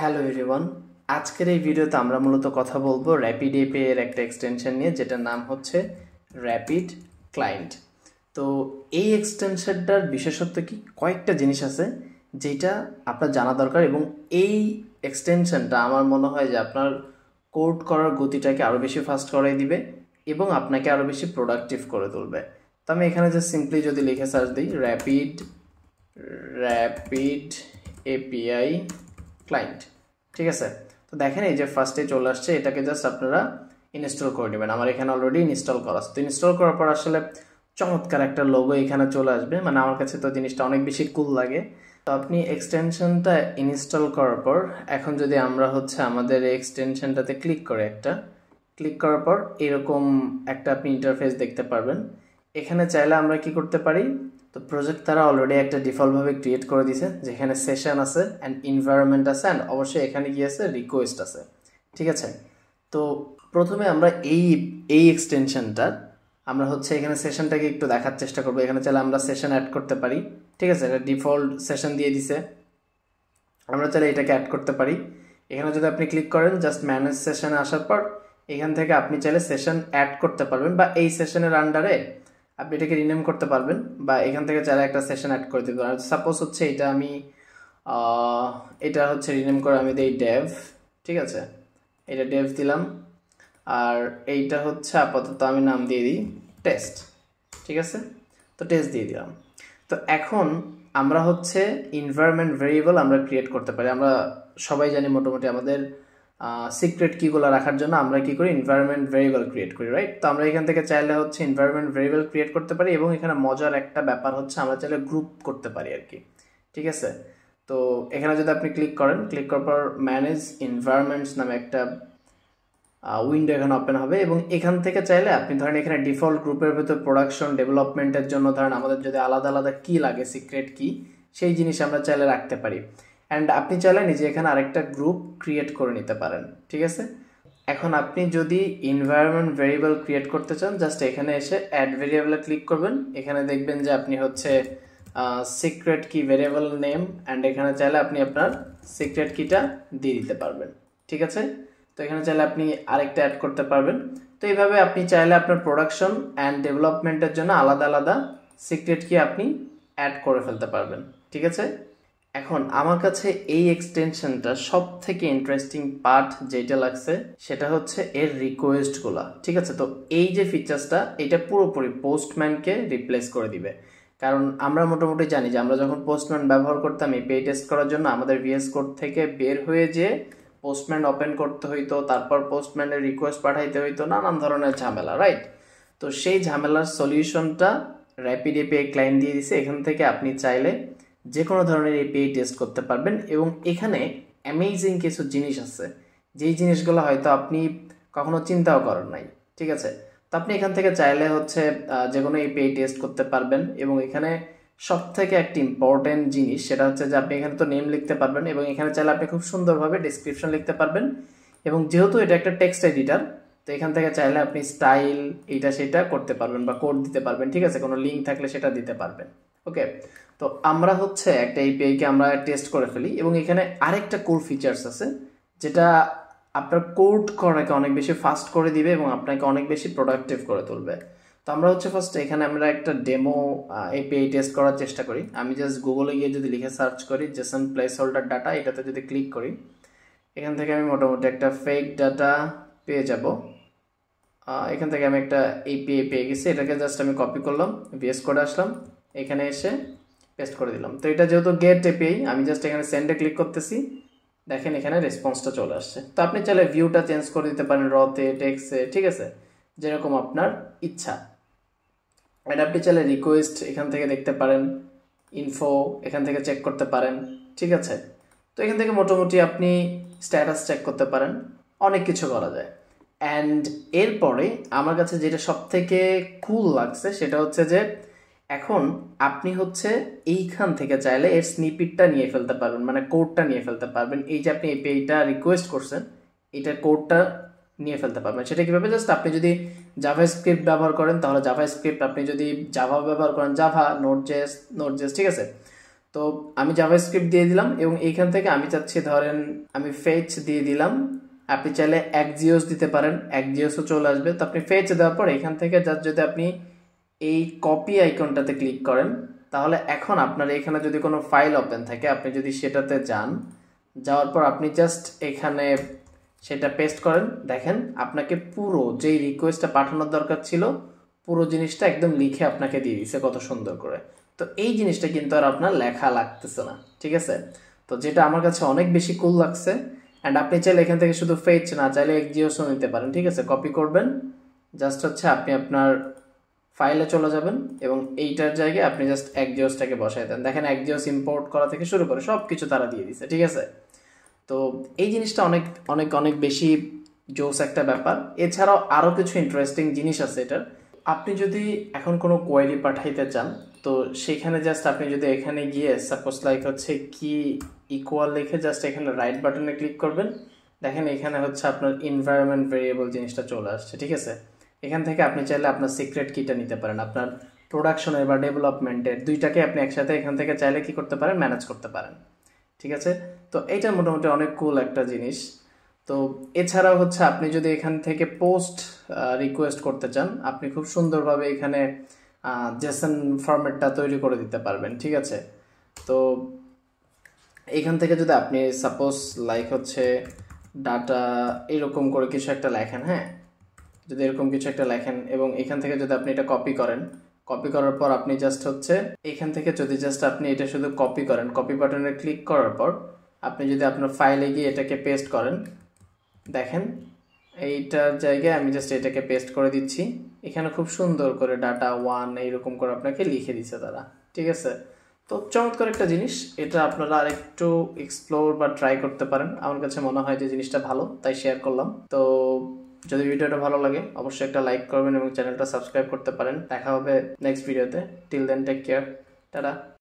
Hello everyone, আজকের এই ভিডিওতে আমরা মূলত কথা বলবো র্যাপিড এপি এর একটা এক্সটেনশন নিয়ে, যেটার নাম হচ্ছে র্যাপিড ক্লায়েন্ট। তো এই এক্সটেনশনটার বিশেষত্ব কি, কয়েকটা জিনিস আছে যেটা আপনার জানা দরকার, এবং এই এক্সটেনশনটা আমার মনে হয় যে আপনার কোড করার গতিটাকে আরও বেশি ফাস্ট করাই দিবে এবং আপনাকে আরও বেশি প্রোডাক্টিভ করে তুলবে। তো আমি এখানে যে সিম্পলি যদি লিখে সার্চ দিই র্যাপিড এপিআই ক্লায়েন্ট, ঠিক আছে। তো দেখেন এই যে ফার্স্টে চলে আসছে, এটাকে জাস্ট আপনারা ইনস্টল করে নেবেন। আমার এখানে অলরেডি ইনস্টল করা আছে। তো ইনস্টল করার পর আসলে চমৎকার একটা লোগো এখানে চলে আসবে, মানে আমার কাছে তো জিনিসটা অনেক বেশি কুল লাগে। তো আপনি এক্সটেনশনটা ইনস্টল করার পর এখন যদি আমরা আমাদের এই এক্সটেনশনটাতে ক্লিক করার পর এরকম একটা আপনি ইন্টারফেস দেখতে পারবেন। এখানে চাইলে আমরা কি করতে পারি, তো প্রজেক্ট তারা অলরেডি একটা ডিফল্টভাবে ক্রিয়েট করে দিয়েছে, যেখানে সেশন আছে অ্যান্ড এনভায়রনমেন্ট আছে অ্যান্ড অবশ্যই এখানে কি আছে, রিকোয়েস্ট আছে, ঠিক আছে। তো প্রথমে আমরা এই এক্সটেনশনটা আমরা এখানে সেশনটাকে একটু দেখার চেষ্টা করবো। এখানে চাইলে আমরা সেশন অ্যাড করতে পারি, ঠিক আছে। এটা ডিফল্ট সেশন দিয়ে দিছে, আমরা চাইলে এটাকে অ্যাড করতে পারি। এখানে যদি আপনি ক্লিক করেন, জাস্ট ম্যানেজ সেশনে আসার পর এখান থেকে আপনি চাইলে সেশন অ্যাড করতে পারবেন, বা এই সেশনের আন্ডারে আপনি এটাকে রিনেম করতে পারবেন, বা এখান থেকে চাইলে একটা সেশন অ্যাড করে দিতে পারেন। সাপোজ এটা আমি রিনেম করে আমি দিই ডেভ, ঠিক আছে। এটা ডেভ দিলাম, আর এইটা আপাতত আমি নাম দিয়ে দিই টেস্ট, ঠিক আছে। তো টেস্ট দিয়ে দিলাম। তো এখন আমরা এনভায়রনমেন্ট ভেরিয়েবল আমরা ক্রিয়েট করতে পারি। আমরা সবাই জানি মোটামুটি আমাদের সিক্রেট কিগুলো রাখার জন্য আমরা কি করি, এনভায়রনমেন্ট ভেরিয়েবল ক্রিয়েট করি, রাইট। তো আমরা এখান থেকে চাইলে এনভায়রনমেন্ট ভেরিয়েবল ক্রিয়েট করতে পারি, এবং এখানে মজার একটা ব্যাপার আমরা চাইলে গ্রুপ করতে পারি আর কি, ঠিক আছে। তো এখানে যদি আপনি ক্লিক করার পর ম্যানেজ এনভায়রনমেন্টস নামে একটা উইন্ডো এখানে ওপেন হবে, এবং এখান থেকে চাইলে আপনি ধরেন এখানে ডিফল্ট গ্রুপের ভিতর প্রোডাকশন ডেভেলপমেন্টের জন্য ধরেন আমাদের যদি আলাদা আলাদা কি লাগে, সিক্রেট কি, সেই জিনিস আমরা চাইলে রাখতে পারি। অ্যান্ড আপনি চাইলে নিজে এখানে আরেকটা গ্রুপ ক্রিয়েট করে নিতে পারেন, ঠিক আছে। এখন আপনি যদি এনভায়রনমেন্ট ভেরিয়েবল ক্রিয়েট করতে চান, জাস্ট এখানে এসে অ্যাড ভেরিয়েবলে ক্লিক করবেন। এখানে দেখবেন যে আপনি সিক্রেট কি ভেরিয়েবল নেম, অ্যান্ড এখানে চাইলে আপনি আপনার সিক্রেট কিটা দিয়ে দিতে পারবেন, ঠিক আছে। তো এখানে চাইলে আপনি আরেকটা অ্যাড করতে পারবেন। তো এইভাবে আপনি চাইলে আপনার প্রোডাকশন অ্যান্ড ডেভেলপমেন্টের জন্য আলাদা আলাদা সিক্রেট কি আপনি অ্যাড করে ফেলতে পারবেন, ঠিক আছে। এখন আমার কাছে এই এক্সটেনশনটা সব থেকে ইন্টারেস্টিং পার্ট যেটা লাগছে সেটা এর রিকোয়েস্টগুলা, ঠিক আছে। তো এই যে ফিচার্সটা, এটা পুরোপুরি পোস্টম্যানকে রিপ্লেস করে দিবে। কারণ আমরা মোটামুটি জানি যে আমরা যখন পোস্টম্যান ব্যবহার করতাম এপিআই টেস্ট করার জন্য, আমাদের ভিএস কোড থেকে বের হয়ে যে পোস্টম্যান ওপেন করতে হইতো, তারপর পোস্টম্যানের রিকোয়েস্ট পাঠাইতে হইতো, নানান ধরনের ঝামেলা, রাইট। তো সেই ঝামেলার সলিউশনটা র্যাপিড এপিআই ক্লায়েন্ট দিয়ে দিছে। এখান থেকে আপনি চাইলে যে কোনো ধরনের এপিআই টেস্ট করতে পারবেন, এবং এখানে অ্যামেজিং কিছু জিনিস আছে যেই জিনিসগুলো হয়তো আপনি কখনো চিন্তাও করেন নাই, ঠিক আছে। তো আপনি এখান থেকে চাইলে যে কোনো এপিআই টেস্ট করতে পারবেন, এবং এখানে সব থেকে একটা ইম্পর্টেন্ট জিনিস সেটা যে আপনি এখানে তো নেম লিখতে পারবেন, এবং এখানে চাইলে আপনি খুব সুন্দরভাবে ডেসক্রিপশন লিখতে পারবেন। এবং যেহেতু এটা একটা টেক্সট এডিটার, তো এখান থেকে চাইলে আপনি স্টাইল এইটা সেটা করতে পারবেন বা কোড দিতে পারবেন, ঠিক আছে। কোনো লিঙ্ক থাকলে সেটা দিতে পারবেন, ওকে। তো আমরা একটা এপিআইকে আমরা টেস্ট করে ফেলি, এবং এখানে আরেকটা কোর ফিচার্স আছে যেটা আপনার কোড করাকে অনেক বেশি ফাস্ট করে দিবে এবং আপনাকে অনেক বেশি প্রোডাক্টিভ করে তুলবে। তো আমরা ফার্স্ট এখানে আমরা একটা ডেমো এপিআই টেস্ট করার চেষ্টা করি। আমি জাস্ট গুগলে গিয়ে যদি লিখে সার্চ করি জেসন প্লেস হোল্ডার ডাটা, এটাতে যদি ক্লিক করি, এখান থেকে আমি মোটামুটি একটা ফেক ডাটা পেয়ে যাব। এখান থেকে আমি একটা এপিআই পেয়ে গেছি, এটাকে জাস্ট আমি কপি করলাম, ভিএস কোডে আসলাম, এখানে এসে পেস্ট করে দিলাম। তো এটা যেহেতু গেট এপিআই, আমি জাস্ট এখানে সেন্ডে ক্লিক করতেছি, দেখেন এখানে রেসপন্সটা চলে আসছে। তো আপনি চাইলে ভিউটা চেঞ্জ করে দিতে পারেন, রতে, টেক্সটে, ঠিক আছে, যেরকম আপনার ইচ্ছা। এটা আপনি চাইলে রিকোয়েস্ট এখান থেকে দেখতে পারেন, ইনফো এখান থেকে চেক করতে পারেন, ঠিক আছে। তো এখান থেকে মোটামুটি আপনি স্ট্যাটাস চেক করতে পারেন, অনেক কিছু করা যায়। অ্যান্ড এরপরে আমার কাছে যেটা সব থেকে কুল লাগছে সেটা যে এখন আপনি এইখান থেকে চাইলে এর স্নিপিটটা নিয়ে ফেলতে পারবেন, মানে কোডটা নিয়ে ফেলতে পারবেন। এই যে আপনি এপিআইটা রিকোয়েস্ট করছেন, এইটার কোডটা নিয়ে ফেলতে পারবেন। সেটা কীভাবে, জাস্ট আপনি যদি জাভা স্ক্রিপ্ট ব্যবহার করেন তাহলে জাভা স্ক্রিপ্ট, আপনি যদি জাভা ব্যবহার করেন জাভা, নোটজেস, ঠিক আছে। তো আমি জাভাস্ক্রিপ্ট দিয়ে দিলাম এবং এইখান থেকে আমি চাচ্ছি ধরেন আমি ফেচ দিয়ে দিলাম। আপনি চাইলে Gios দিতে পারেন, Giosও চলে আসবে। তো আপনি ফেচ দেওয়ার পর এখান থেকে জাস্ট যদি আপনি এই কপি আইকনটাতে ক্লিক করেন, তাহলে এখন আপনার এখানে যদি কোনো ফাইল ওপেন থাকে, আপনি যদি সেটাতে যান, যাওয়ার পর আপনি জাস্ট এখানে সেটা পেস্ট করেন, দেখেন আপনাকে পুরো যেই রিকোয়েস্টটা পাঠানোর দরকার ছিল পুরো জিনিসটা একদম লিখে আপনাকে দিয়ে দিছে কত সুন্দর করে। তো এই জিনিসটা কিন্তু আর আপনার লেখা লাগতেছে না, ঠিক আছে? তো যেটা আমার কাছে অনেক বেশি কুল লাগছে। অ্যান্ড আপনি চাইলে এখান থেকে শুধু ফেচ না, চাইলে Giosও নিতে পারেন, ঠিক আছে? কপি করবেন, জাস্ট হচ্ছে আপনি আপনার ফাইলে চলে যাবেন এবং এইটার জায়গায় আপনি জাস্ট Giosটাকে বসাই দেন। দেখেন Gios ইম্পোর্ট করা থেকে শুরু করে সব কিছু তারা দিয়ে দিছে, ঠিক আছে? তো এই জিনিসটা অনেক অনেক অনেক বেশি জোস একটা ব্যাপার। এছাড়াও আরও কিছু ইন্টারেস্টিং জিনিস আছে এটার। আপনি যদি এখন কোনো কোয়েরি পাঠাইতে চান, তো সেখানে জাস্ট আপনি যদি এখানে গিয়ে সাপোজ লাইক হচ্ছে কি ইকুয়াল লিখে জাস্ট এখানে রাইট বাটনে ক্লিক করবেন, দেখেন এখানে হচ্ছে আপনার এনভায়রনমেন্ট ভেরিয়েবল জিনিসটা চলে আসছে, ঠিক আছে? এখান থেকে আপনি চাইলে আপনার সিক্রেট কিটা নিতে পারেন, আপনার প্রোডাকশনের বা ডেভেলপমেন্টের দুইটাকে আপনি একসাথে এখান থেকে চাইলে কি করতে পারেন, ম্যানেজ করতে পারেন, ঠিক আছে? তো এইটা মোটামুটি অনেক কুল একটা জিনিস। তো এছাড়াও হচ্ছে আপনি যদি এখান থেকে পোস্ট রিকোয়েস্ট করতে চান, আপনি খুব সুন্দরভাবে এখানে জেসন ফরম্যাটটা তৈরি করে দিতে পারবেন, ঠিক আছে? তো এখান থেকে যদি আপনি সাপোজ লাইক হচ্ছে ডাটা এরকম করে কিছু একটা লেখেন, হ্যাঁ, যদি এরকম কিছু একটা লেখেন এবং এখান থেকে যদি আপনি এটা কপি করেন, কপি করার পর আপনি জাস্ট হচ্ছে এখান থেকে যদি জাস্ট আপনি এটা শুধু কপি করেন, কপি বাটনে ক্লিক করার পর আপনি যদি আপনার ফাইলে গিয়ে এটাকে পেস্ট করেন, দেখেন এইটার জায়গায় আমি জাস্ট এটাকে পেস্ট করে দিচ্ছি। এখানে খুব সুন্দর করে ডাটা 1 এইরকম করে আপনাকে লিখে দিচ্ছে তারা, ঠিক আছে? তো চমৎকার একটা জিনিস, এটা আপনারা আরেকটু এক্সপ্লোর বা ট্রাই করতে পারেন। আমার কাছে মনে হয় যে জিনিসটা ভালো, তাই শেয়ার করলাম। তো যদি ভিডিওটা ভালো লাগে অবশ্যই একটা লাইক করবেন এবং চ্যানেলটা সাবস্ক্রাইব করতে পারেন। দেখা হবে নেক্সট ভিডিওতে। Till then take care, tata.